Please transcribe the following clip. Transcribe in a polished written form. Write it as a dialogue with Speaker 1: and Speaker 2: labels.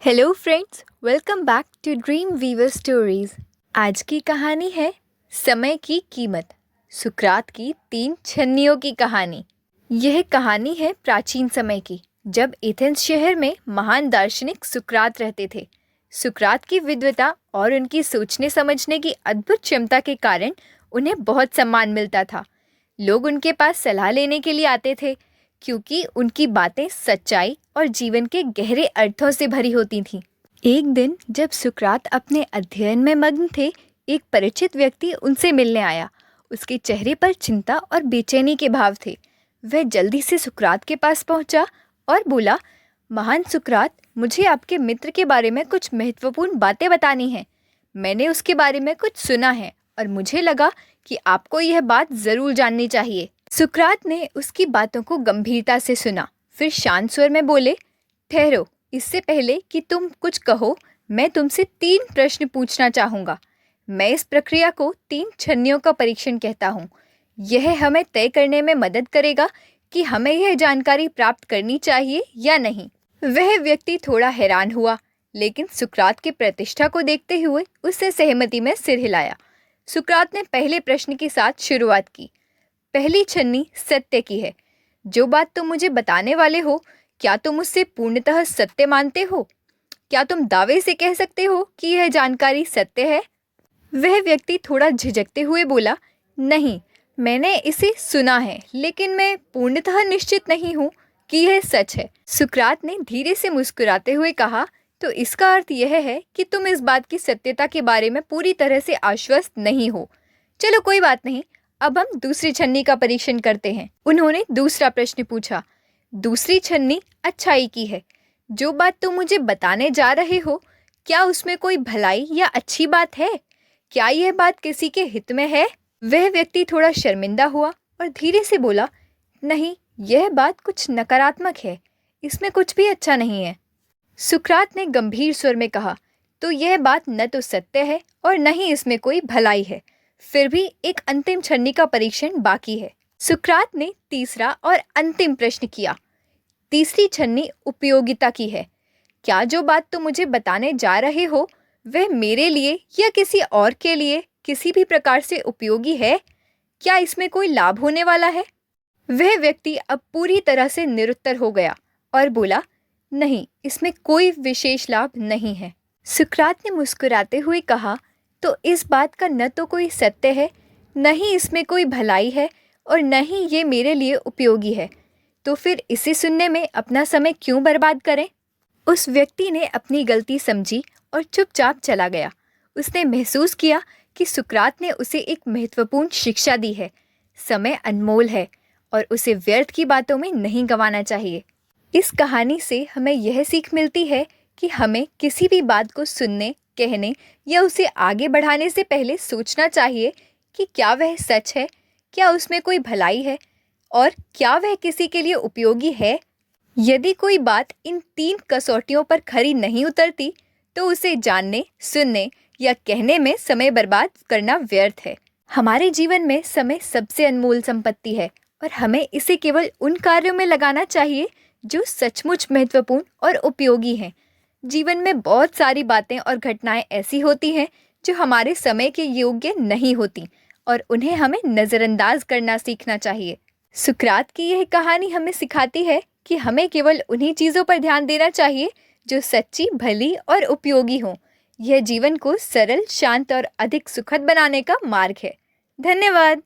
Speaker 1: Hello friends, welcome back to dream weaver stories. आज की कहानी है समय की कीमत, सुकरात की 3 छन्नियों की कहानी। यह कहानी है प्राचीन समय की, जब एथेंस शहर में महान दार्शनिक सुकरात रहते थे। सुकरात की विद्वता और उनकी सोचने समझने की अद्भुत क्षमता के कारण उन्हें बहुत सम्मान मिलता था। लोग उनके पास सलाह लेने के लिए आते थे, क्योंकि उनकी बातें सच्चाई और जीवन के गहरे अर्थों से भरी होती थीं। एक दिन जब सुकरात अपने अध्ययन में मग्न थे, एक परिचित व्यक्ति उनसे मिलने आया। उसके चेहरे पर चिंता और बेचैनी के भाव थे। वह जल्दी से सुकरात के पास पहुंचा और बोला, महान सुकरात, मुझे आपके मित्र के बारे में कुछ महत्वपूर्ण बातें बतानी हैं। मैंने उसके बारे में कुछ सुना है और मुझे लगा कि आपको यह बात ज़रूर जाननी चाहिए। सुकरात ने उसकी बातों को गंभीरता से सुना, फिर शांत स्वर में बोले, ठहरो, इससे पहले कि तुम कुछ कहो, मैं तुमसे 3 प्रश्न पूछना चाहूँगा। मैं इस प्रक्रिया को 3 छन्नियों का परीक्षण कहता हूँ। यह हमें तय करने में मदद करेगा कि हमें यह जानकारी प्राप्त करनी चाहिए या नहीं। वह व्यक्ति थोड़ा हैरान हुआ, लेकिन सुकरात की प्रतिष्ठा को देखते हुए उससे सहमति में सिर हिलाया। सुकरात ने पहले प्रश्न के साथ शुरुआत की। पहली छन्नी सत्य की है। जो बात तुम मुझे बताने वाले हो, क्या तुम उससे पूर्णतः सत्य मानते हो? क्या तुम दावे से कह सकते हो कि यह जानकारी सत्य है? वह व्यक्ति थोड़ा झिझकते हुए बोला, नहीं, मैंने इसे सुना है, लेकिन मैं पूर्णतः निश्चित नहीं हूँ कि यह सच है। सुकरात ने धीरे से मुस्कुराते हुए कहा, तो इसका अर्थ यह है कि तुम इस बात की सत्यता के बारे में पूरी तरह से आश्वस्त नहीं हो। चलो कोई बात नहीं, अब हम दूसरी छन्नी का परीक्षण करते हैं। उन्होंने दूसरा प्रश्न पूछा। दूसरी छन्नी अच्छाई की है। जो बात तुम मुझे बताने जा रहे हो, क्या उसमें कोई भलाई या अच्छी बात है? क्या यह बात किसी के हित में है? वह व्यक्ति थोड़ा शर्मिंदा हुआ और धीरे से बोला, नहीं, यह बात कुछ नकारात्मक है, इसमें कुछ भी अच्छा नहीं है। सुकरात ने गंभीर स्वर में कहा, तो यह बात न तो सत्य है और न ही इसमें कोई भलाई है। फिर भी एक अंतिम छन्नी का परीक्षण बाकी है। सुकरात ने तीसरा और अंतिम प्रश्न किया। तीसरी छन्नी उपयोगिता की है। क्या जो बात तुम मुझे बताने जा रहे हो, वह मेरे लिए या किसी और के लिए किसी भी प्रकार से उपयोगी है? क्या इसमें कोई लाभ होने वाला है? वह व्यक्ति अब पूरी तरह से निरुत्तर हो गया और बोला, नहीं, इसमें कोई विशेष लाभ नहीं है। सुकरात ने मुस्कुराते हुए कहा, तो इस बात का न तो कोई सत्य है, न ही इसमें कोई भलाई है और न ही ये मेरे लिए उपयोगी है। तो फिर इसे सुनने में अपना समय क्यों बर्बाद करें? उस व्यक्ति ने अपनी गलती समझी और चुपचाप चला गया। उसने महसूस किया कि सुकरात ने उसे एक महत्वपूर्ण शिक्षा दी है। समय अनमोल है और उसे व्यर्थ की बातों में नहीं गंवाना चाहिए। इस कहानी से हमें यह सीख मिलती है कि हमें किसी भी बात को सुनने, कहने या उसे आगे बढ़ाने से पहले सोचना चाहिए कि क्या वह सच है, क्या उसमें कोई भलाई है और क्या वह किसी के लिए उपयोगी है। यदि कोई बात इन 3 कसौटियों पर खरी नहीं उतरती, तो उसे जानने, सुनने या कहने में समय बर्बाद करना व्यर्थ है। हमारे जीवन में समय सबसे अनमोल संपत्ति है और हमें इसे केवल उन कार्यों में लगाना चाहिए जो सचमुच महत्वपूर्ण और उपयोगी हैं। जीवन में बहुत सारी बातें और घटनाएं ऐसी होती हैं जो हमारे समय के योग्य नहीं होती और उन्हें हमें नज़रअंदाज करना सीखना चाहिए। सुकरात की यह कहानी हमें सिखाती है कि हमें केवल उन्हीं चीज़ों पर ध्यान देना चाहिए जो सच्ची, भली और उपयोगी हों। यह जीवन को सरल, शांत और अधिक सुखद बनाने का मार्ग है। धन्यवाद।